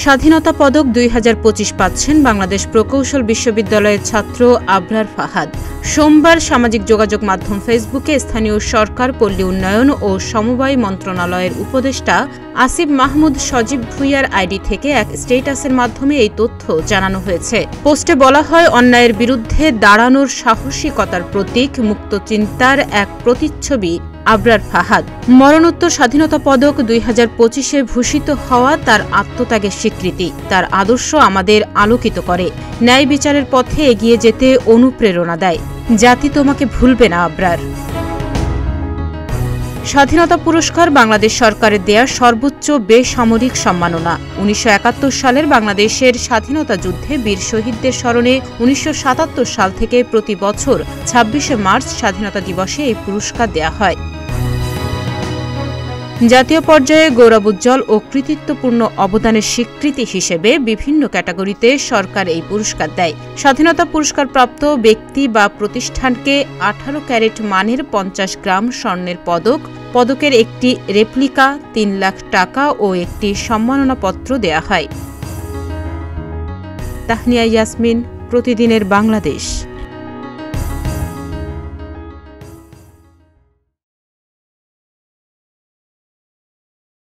স্বাধীনতা পদক 2025 পাচ্ছেন বাংলাদেশ প্রকৌশল বিশ্ববিদ্যালয়ের ছাত্র আবরার ফাহাদ। সোমবার সামাজিক যোগাযোগ মাধ্যম ফেসবুকে স্থানীয় সরকার, পল্লী উন্নয়ন ও সমবায় মন্ত্রণালয়ের উপদেষ্টা আসিফ মাহমুদ সজীব ভুঁইয়ার আইডি থেকে এক স্ট্যাটাসের মাধ্যমে এই তথ্য জানানো হয়েছে। পোস্টে বলা হয়, অন্যায়ের বিরুদ্ধে দাঁড়ানোর সাহসিকতার প্রতীক, মুক্ত চিন্তার এক প্রতিচ্ছবি আবরার ফাহাদ। মরণোত্তর স্বাধীনতা পদক 2025-এ ভূষিত হওয়া তার আত্মত্যাগের স্বীকৃতি। তার আদর্শ আমাদের আলোকিত করে, ন্যায় বিচারের পথে এগিয়ে যেতে অনুপ্রেরণা দেয়। জাতি তোমাকে ভুলবে না আবরার। স্বাধীনতা পুরস্কার বাংলাদেশ সরকারের দেয়া সর্বোচ্চ বেসামরিক সম্মাননা। 1971 সালের বাংলাদেশের স্বাধীনতা যুদ্ধে বীর শহীদদের স্মরণে 1977 সাল থেকে প্রতি বছর 26শে মার্চ স্বাধীনতা দিবসে এই পুরস্কার দেয়া হয়। জাতীয় পর্যায়ে গৌরবোজ্জ্বল ও কৃতিত্বপূর্ণ অবদানের স্বীকৃতি হিসেবে বিভিন্ন ক্যাটাগরিতে সরকার এই পুরস্কার দেয়। স্বাধীনতা পুরস্কারপ্রাপ্ত ব্যক্তি বা প্রতিষ্ঠানকে 18 ক্যারেট মানের 50 গ্রাম স্বর্ণের পদক, পদকের একটি রেপ্লিকা, 3 লাখ টাকা ও একটি সম্মাননাপত্র দেয়া হয়। তাহনিয়া ইয়াসমিন, প্রতিদিনের বাংলাদেশ।